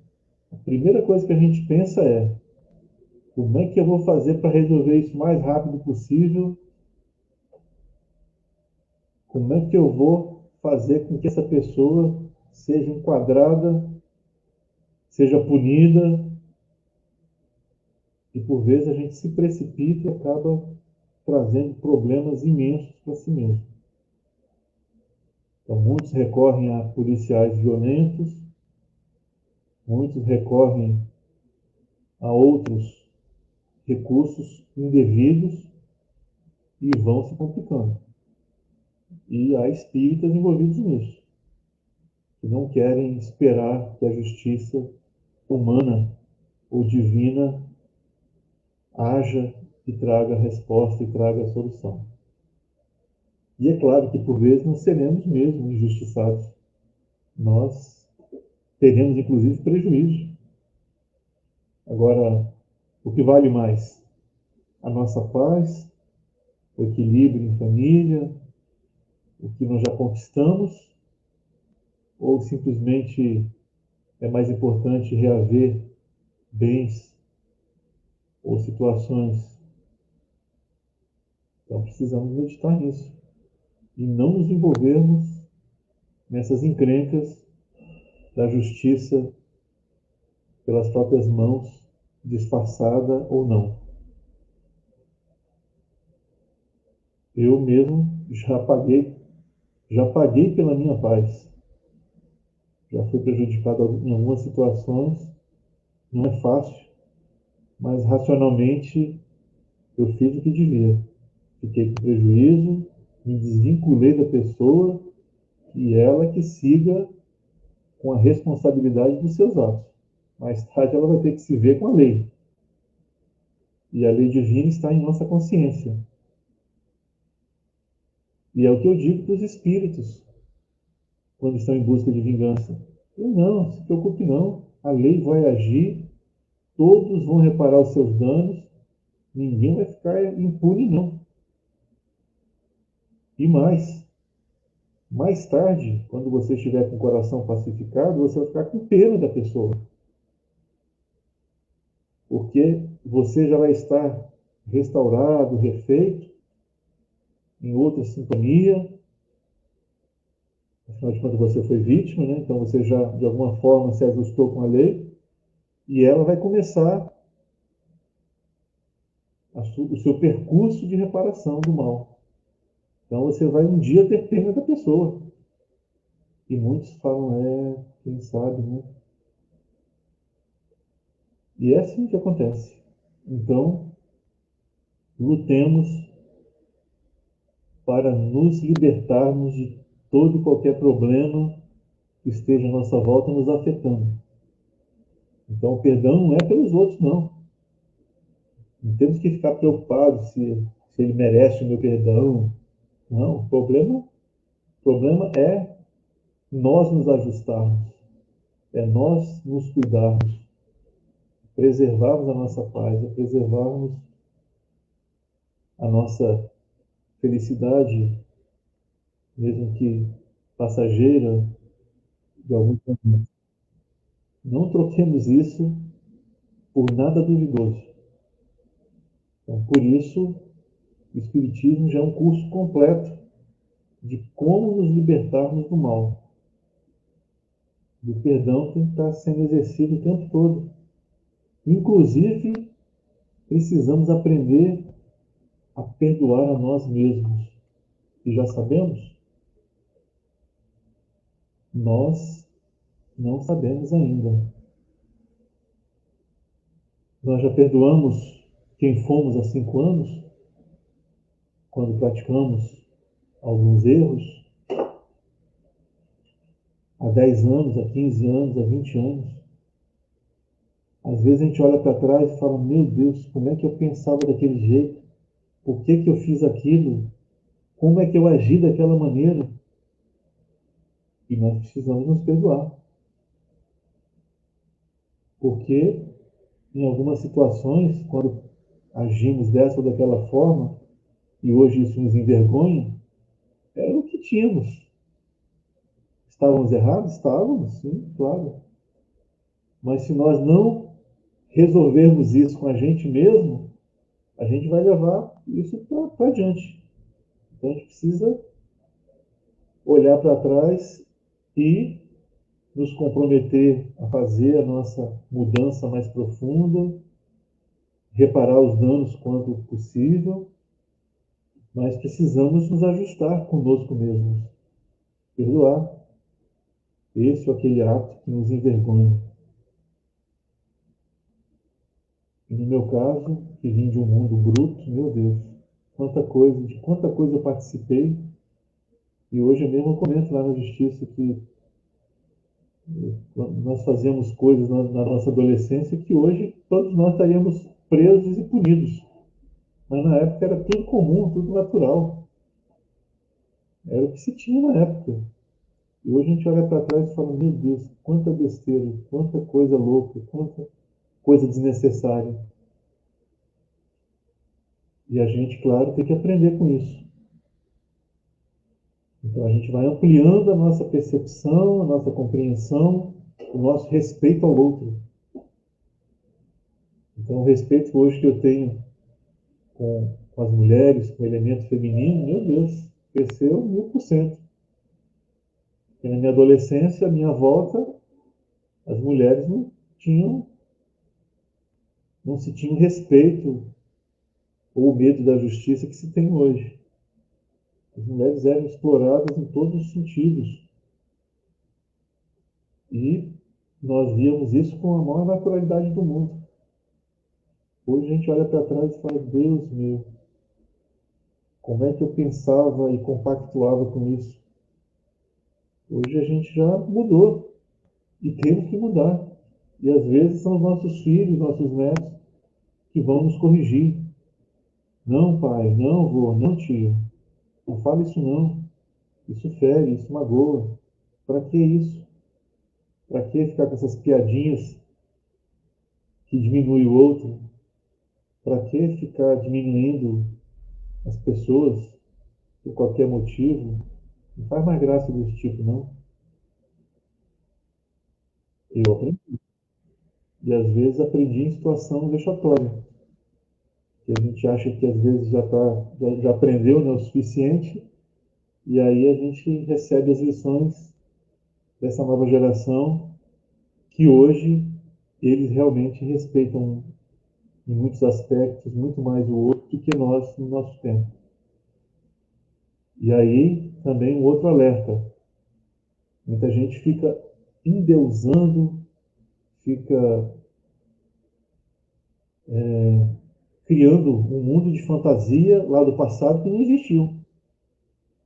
a primeira coisa que a gente pensa é: como é que eu vou fazer para resolver isso o mais rápido possível? Como é que eu vou fazer com que essa pessoa seja enquadrada, seja punida? E por vezes a gente se precipita e acaba trazendo problemas imensos para si mesmo. Então, muitos recorrem a policiais violentos, muitos recorrem a outros recursos indevidos e vão se complicando. E há espíritas envolvidos nisso, que não querem esperar que a justiça humana ou divina haja e traga a resposta e traga a solução. E é claro que por vezes nós seremos mesmo injustiçados. Nós teremos inclusive prejuízo. Agora, o que vale mais? A nossa paz, o equilíbrio em família, o que nós já conquistamos, ou simplesmente é mais importante reaver bens ou situações? Então precisamos meditar nisso e não nos envolvermos nessas encrencas da justiça pelas próprias mãos, disfarçada ou não. Eu mesmo já paguei pela minha paz. Já fui prejudicado em algumas situações, não é fácil, mas racionalmente eu fiz o que devia. Fiquei com prejuízo, me desvinculei da pessoa e ela que siga com a responsabilidade dos seus atos. Mais tarde ela vai ter que se ver com a lei. E a lei divina está em nossa consciência. E é o que eu digo para os espíritos quando estão em busca de vingança. Não se preocupe não. A lei vai agir, todos vão reparar os seus danos, ninguém vai ficar impune não. E mais tarde, quando você estiver com o coração pacificado, você vai ficar com pena da pessoa. Porque você já vai estar restaurado, refeito, em outra sintonia. Afinal de contas, você foi vítima, né? Então você já, de alguma forma, se ajustou com a lei. E ela vai começar o seu percurso de reparação do mal. Então você vai um dia ter pena da pessoa. E muitos falam, quem sabe, né? E é assim que acontece. Então, lutemos para nos libertarmos de todo e qualquer problema que esteja à nossa volta nos afetando. Então, o perdão não é pelos outros, não. Não temos que ficar preocupados se ele merece o meu perdão. Não, o problema é nós nos ajustarmos, é nós nos cuidarmos, preservarmos a nossa paz, é preservarmos a nossa felicidade, mesmo que passageira, de algum momento. Não troquemos isso por nada duvidoso. Então, por isso, o Espiritismo já é um curso completo de como nos libertarmos do mal. E o perdão tem que estar sendo exercido o tempo todo. Inclusive, precisamos aprender a perdoar a nós mesmos. E já sabemos? Nós não sabemos ainda. Nós já perdoamos quem fomos há 5 anos, quando praticamos alguns erros, há 10 anos, há 15 anos, há 20 anos. Às vezes a gente olha para trás e fala, meu Deus, como é que eu pensava daquele jeito? Por que eu fiz aquilo? Como é que eu agi daquela maneira? E nós precisamos nos perdoar. Porque em algumas situações, quando agimos dessa ou daquela forma, e hoje isso nos envergonha, era o que tínhamos. Estávamos errados? Estávamos, sim, claro. Mas se nós não resolvermos isso com a gente mesmo, a gente vai levar isso para adiante. Então a gente precisa olhar para trás e nos comprometer a fazer a nossa mudança mais profunda, reparar os danos quanto possível, mas precisamos nos ajustar conosco mesmos, perdoar esse ou aquele ato que nos envergonha. E no meu caso, que vim de um mundo bruto, meu Deus, de quanta coisa eu participei, e hoje mesmo eu comento lá na justiça que nós fazíamos coisas na nossa adolescência que hoje todos nós estaríamos presos e punidos. Mas na época era tudo comum, tudo natural. Era o que se tinha na época. E hoje a gente olha para trás e fala, meu Deus, quanta besteira, quanta coisa louca, quanta coisa desnecessária. E a gente, claro, tem que aprender com isso. Então a gente vai ampliando a nossa percepção, a nossa compreensão, o nosso respeito ao outro. Então o respeito hoje que eu tenho com as mulheres, com o elemento feminino, meu Deus, cresceu 1000%. Porque na minha adolescência, à minha volta, as mulheres não se tinham respeito ou medo da justiça que se tem hoje. As mulheres eram exploradas em todos os sentidos. E nós víamos isso com a maior naturalidade do mundo. Hoje a gente olha para trás e fala, Deus meu, como é que eu pensava e compactuava com isso? Hoje a gente já mudou e temos que mudar. E às vezes são os nossos filhos, nossos netos, que vão nos corrigir. Não, pai, não, vô, não, tio. Não fala isso não. Isso fere, isso magoa. Para que isso? Para que ficar com essas piadinhas que diminuem o outro? Para que ficar diminuindo as pessoas? por qualquer motivo, não faz mais graça desse tipo, não. Eu aprendi. E às vezes aprendi em situação vexatória. Que a gente acha que às vezes já aprendeu, né, o suficiente, e aí a gente recebe as lições dessa nova geração que hoje eles realmente respeitam em muitos aspectos muito mais o outro do que nós no nosso tempo. E aí também um outro alerta. Muita gente fica endeusando, fica criando um mundo de fantasia lá do passado que não existiu.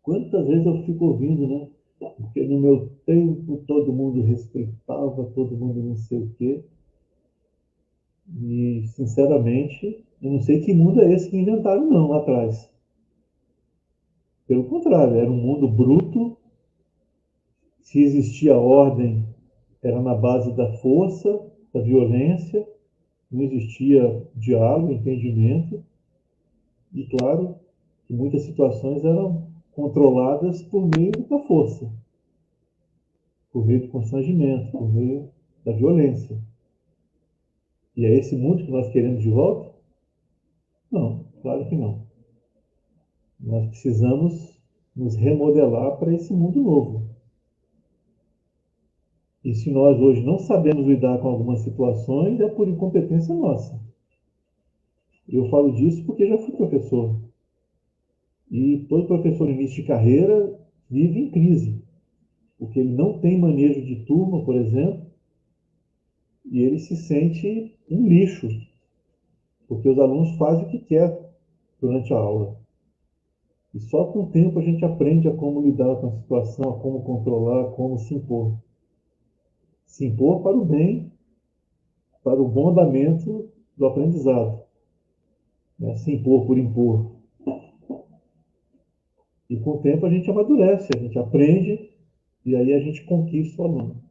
Quantas vezes eu fico ouvindo, né? Porque no meu tempo todo mundo respeitava, todo mundo não sei o quê. E, sinceramente, eu não sei que mundo é esse que inventaram, não, lá atrás. Pelo contrário, era um mundo bruto. Se existia ordem, era na base da força, da violência, não existia diálogo, entendimento. E, claro, que muitas situações eram controladas por meio da força, por meio do constrangimento, por meio da violência. E é esse mundo que nós queremos de volta? Não, claro que não. Nós precisamos nos remodelar para esse mundo novo. E se nós hoje não sabemos lidar com algumas situações, é por incompetência nossa. Eu falo disso porque já fui professor. E todo professor em início de carreira vive em crise, porque ele não tem manejo de turma, por exemplo, e ele se sente um lixo, porque os alunos fazem o que quer durante a aula. E só com o tempo a gente aprende a como lidar com a situação, a como controlar, a como se impor. Se impor para o bem, para o bom andamento do aprendizado. Né? Se impor por impor. E com o tempo a gente amadurece, a gente aprende e aí a gente conquista o aluno.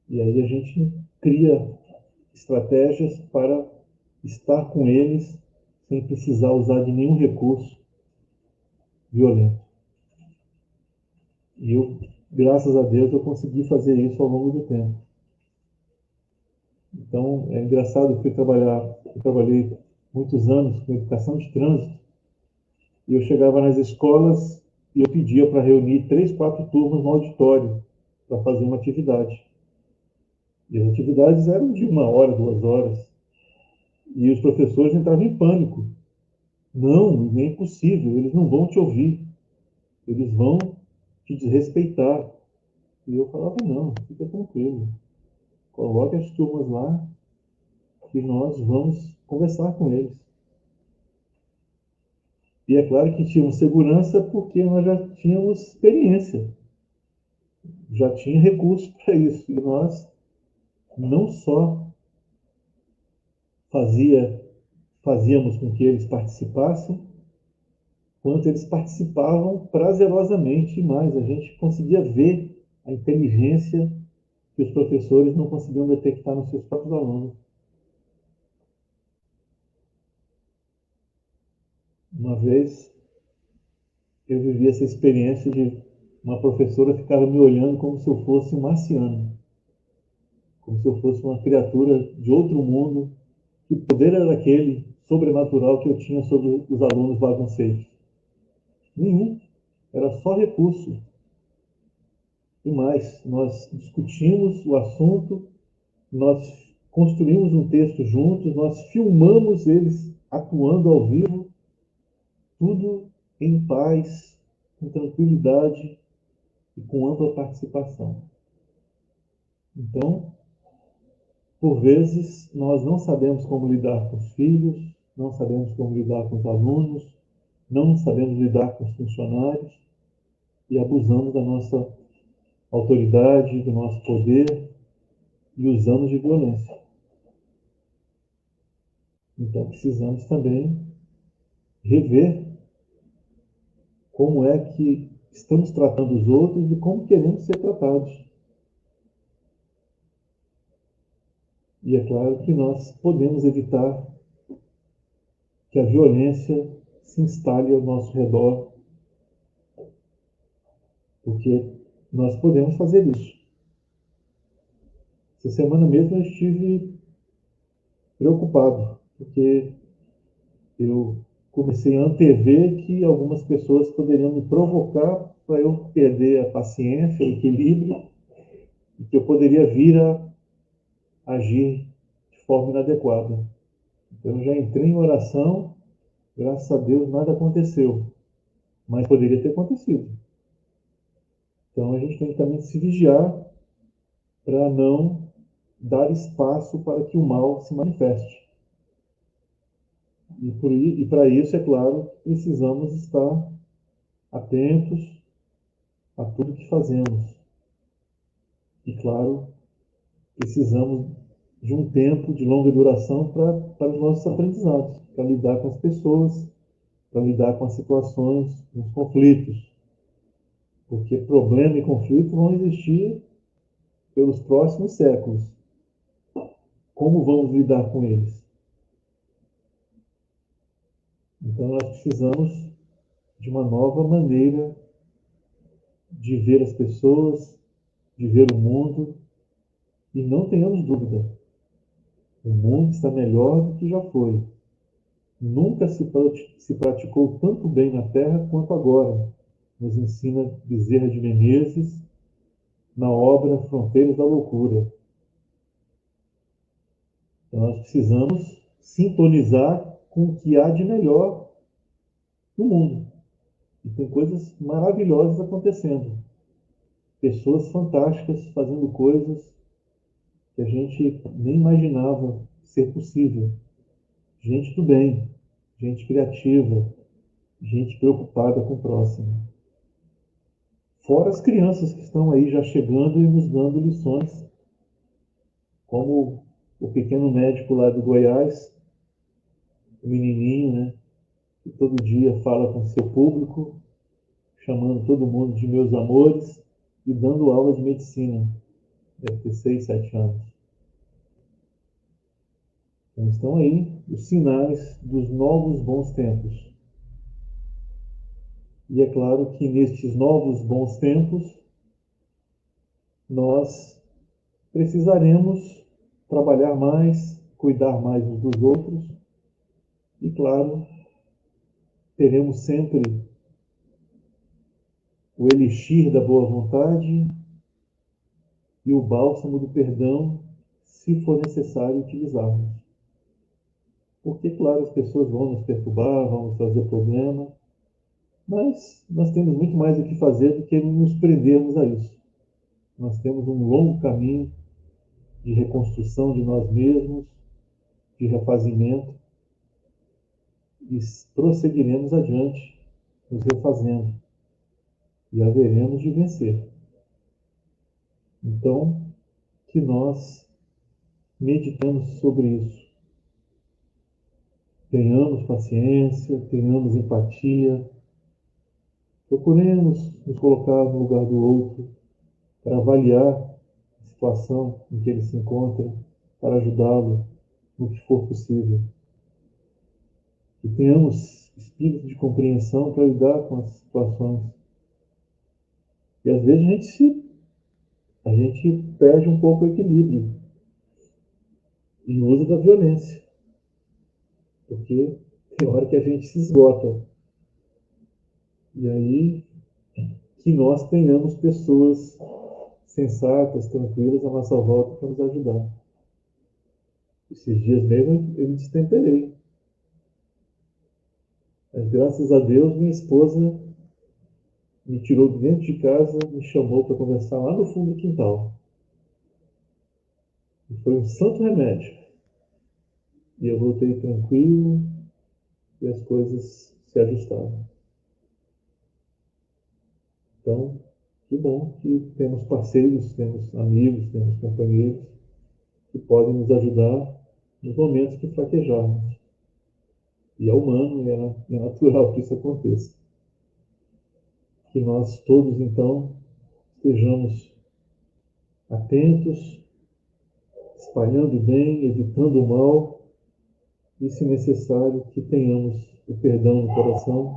E aí a gente cria estratégias para estar com eles sem precisar usar de nenhum recurso violento. E eu, graças a Deus, eu consegui fazer isso ao longo do tempo. Então, é engraçado que eu trabalhei muitos anos com educação de trânsito, e eu chegava nas escolas e eu pedia para reunir 3, 4 turmas no auditório para fazer uma atividade. E as atividades eram de 1 hora, 2 horas, e os professores entravam em pânico. Não, nem é impossível, eles não vão te ouvir, eles vão te desrespeitar. E eu falava, não, fica tranquilo, coloque as turmas lá que nós vamos conversar com eles. E é claro que tínhamos segurança porque nós já tínhamos experiência, já tinha recurso para isso. E nós não só fazíamos com que eles participassem, quanto eles participavam prazerosamente e mais. A gente conseguia ver a inteligência que os professores não conseguiam detectar nos seus próprios alunos. Uma vez eu vivi essa experiência de uma professora ficava me olhando como se eu fosse um marciano, como se eu fosse uma criatura de outro mundo. Que poder era aquele sobrenatural que eu tinha sobre os alunos bagunceiros? Nenhum. Era só recurso. E mais, nós discutimos o assunto, nós construímos um texto juntos, nós filmamos eles atuando ao vivo, tudo em paz, com tranquilidade e com ampla participação. Então, por vezes, nós não sabemos como lidar com os filhos, não sabemos como lidar com os alunos, não sabemos lidar com os funcionários e abusamos da nossa autoridade, do nosso poder e usamos de violência. Então, precisamos também rever como é que estamos tratando os outros e como queremos ser tratados. E é claro que nós podemos evitar que a violência se instale ao nosso redor porque nós podemos fazer isso. Essa semana mesmo eu estive preocupado, porque eu comecei a antever que algumas pessoas poderiam me provocar para eu perder a paciência, o equilíbrio, e que eu poderia vir a agir de forma inadequada. Então eu já entrei em oração, graças a Deus nada aconteceu, mas poderia ter acontecido. Então a gente tem que também se vigiar para não dar espaço para que o mal se manifeste. E para isso, é claro, precisamos estar atentos a tudo que fazemos. E, claro, precisamos de um tempo de longa duração para os nossos aprendizados, para lidar com as pessoas, para lidar com as situações, com os conflitos. Porque problema e conflito vão existir pelos próximos séculos. Como vamos lidar com eles? Então, nós precisamos de uma nova maneira de ver as pessoas, de ver o mundo, e não tenhamos dúvida, o mundo está melhor do que já foi. Nunca se praticou tanto bem na Terra quanto agora, nos ensina Bezerra de Menezes na obra Fronteiras da Loucura. Então, nós precisamos sintonizar com o que há de melhor no mundo. E tem coisas maravilhosas acontecendo. Pessoas fantásticas fazendo coisas que a gente nem imaginava ser possível. Gente do bem, gente criativa, gente preocupada com o próximo. Fora as crianças que estão aí já chegando e nos dando lições, como o pequeno médico lá do Goiás, o menininho, né, que todo dia fala com seu público, chamando todo mundo de meus amores e dando aula de medicina. Deve ter 6, 7 anos. Então estão aí os sinais dos novos bons tempos. E é claro que nestes novos bons tempos, nós precisaremos trabalhar mais, cuidar mais uns dos outros e, claro, teremos sempre o elixir da boa vontade e o bálsamo do perdão, se for necessário utilizarmos. Porque, claro, as pessoas vão nos perturbar, vão nos trazer problema, mas nós temos muito mais o que fazer do que nos prendermos a isso. Nós temos um longo caminho de reconstrução de nós mesmos, de refazimento, e prosseguiremos adiante, nos refazendo, e haveremos de vencer. Então, que nós meditemos sobre isso. Tenhamos paciência, tenhamos empatia, procuremos nos colocar no lugar do outro, para avaliar a situação em que ele se encontra, para ajudá-lo no que for possível. Que tenhamos espírito de compreensão para lidar com as situações. E às vezes a gente perde um pouco o equilíbrio e usa da violência. Porque tem hora que a gente se esgota. E aí que nós tenhamos pessoas sensatas, tranquilas à nossa volta para nos ajudar. Esses dias mesmo eu me destemperei. Mas graças a Deus minha esposa me tirou de dentro de casa, me chamou para conversar lá no fundo do quintal. E foi um santo remédio. E eu voltei tranquilo e as coisas se ajustaram. Então, que bom que temos parceiros, temos amigos, temos companheiros que podem nos ajudar nos momentos que fraquejarmos. E é humano e é natural que isso aconteça. Que nós todos, então, estejamos atentos, espalhando o bem, evitando o mal, e, se necessário, que tenhamos o perdão no coração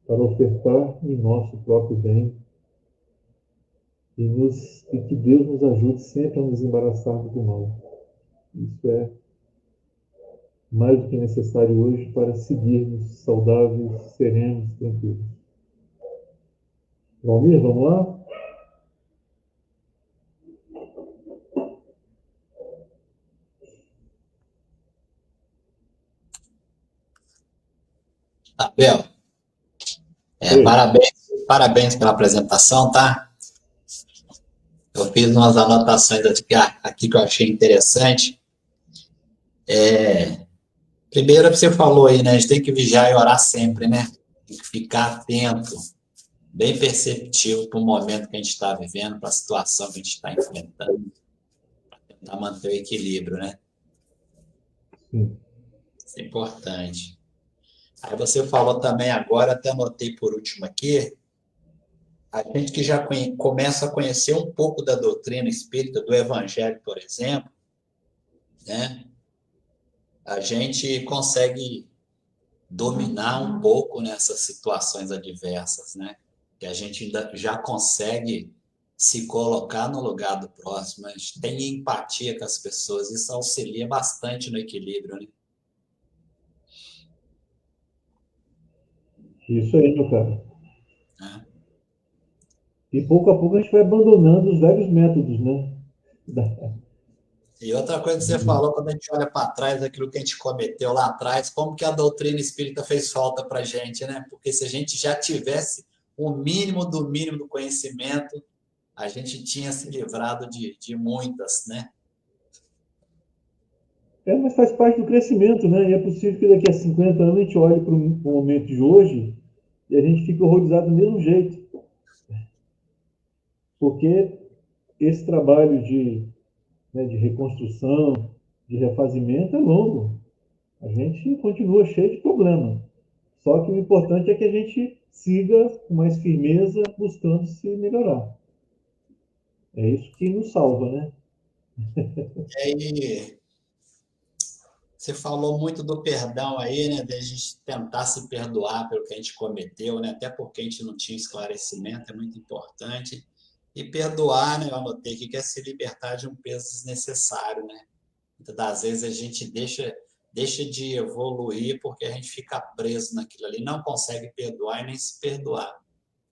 para ofertar em nosso próprio bem e que Deus nos ajude sempre a nos embaraçarmos do mal. Isso é mais do que necessário hoje para seguirmos saudáveis, serenos, tranquilos. Valmir, vamos lá? Abel, Oi. parabéns pela apresentação, tá? Eu fiz umas anotações aqui que eu achei interessante. Primeiro, você falou aí, né? A gente tem que vigiar e orar sempre, né? Tem que ficar atento, bem perceptivo para o momento que a gente está vivendo, para a situação que a gente está enfrentando, tentar manter o equilíbrio, né? Sim. Isso é importante. Aí você falou também agora, até anotei por último aqui, a gente que já começa a conhecer um pouco da doutrina espírita, do evangelho, por exemplo, né? A gente consegue dominar um pouco nessas situações adversas, né? Que a gente ainda já consegue se colocar no lugar do próximo, a gente tem empatia com as pessoas, isso auxilia bastante no equilíbrio, Isso aí, meu cara. né? E pouco a pouco a gente vai abandonando os velhos métodos, né? Da- E outra coisa que você de- falou, quando a gente olha para trás, aquilo que a gente cometeu lá atrás, como que a doutrina espírita fez falta para a gente, né? Porque se a gente já tivesse o mínimo do conhecimento, a gente tinha se livrado de muitas, né? Mas faz parte do crescimento, né? E é possível que daqui a 50 anos a gente olhe para o momento de hoje e a gente fique horrorizado do mesmo jeito. Porque esse trabalho de reconstrução, de refazimento é longo. A gente continua cheio de problema. Só que o importante é que a gente siga com mais firmeza buscando se melhorar. É isso que nos salva, né? E aí, você falou muito do perdão aí, né? De a gente tentar se perdoar pelo que a gente cometeu, né? Até porque a gente não tinha esclarecimento, é muito importante. E perdoar, né? Eu anotei aqui que é se libertar de um peso desnecessário, né? Muitas das vezes a gente deixa de evoluir porque a gente fica preso naquilo ali, não consegue perdoar e nem se perdoar.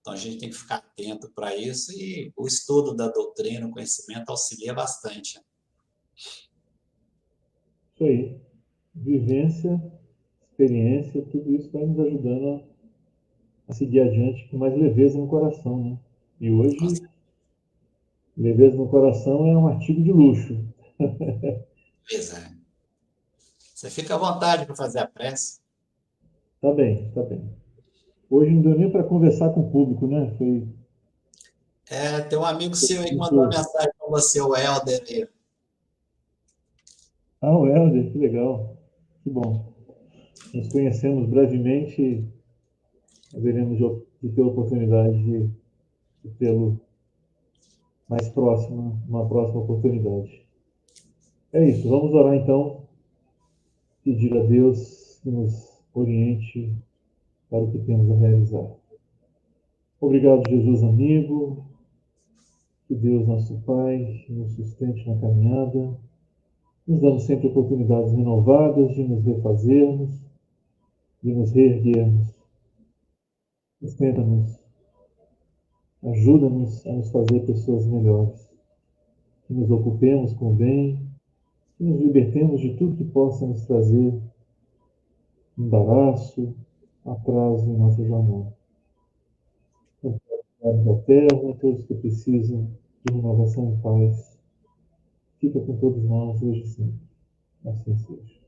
Então a gente tem que ficar atento para isso e o estudo da doutrina, o conhecimento auxilia bastante. Isso aí. Vivência, experiência, tudo isso vai nos ajudando a seguir adiante com mais leveza no coração, né? E Com hoje, leveza no coração é um artigo de luxo. certeza. Você fica à vontade para fazer a prece. Tá bem, tá bem. Hoje não deu nem para conversar com o público, né? Tem um amigo seu aí que mandou uma Muito... mensagem para você, o Helder. Ah, o Helder, que legal. Que bom. Nos conhecemos brevemente e haveremos de ter a oportunidade de tê-lo mais próximo, numa próxima oportunidade. É isso, vamos orar então, pedir a Deus que nos oriente para o que temos a realizar. Obrigado, Jesus amigo, que Deus, nosso Pai, nos sustente na caminhada, nos dando sempre oportunidades renovadas de nos refazermos, de nos reerguermos. Sustenta-nos, ajuda-nos a nos fazer pessoas melhores, que nos ocupemos com o bem, que nos libertemos de tudo que possa nos trazer embaraço, atraso em nossa jornada. Obrigado da terra, todos que precisam de renovação e paz, fica com todos nós hoje e sempre. Assim seja.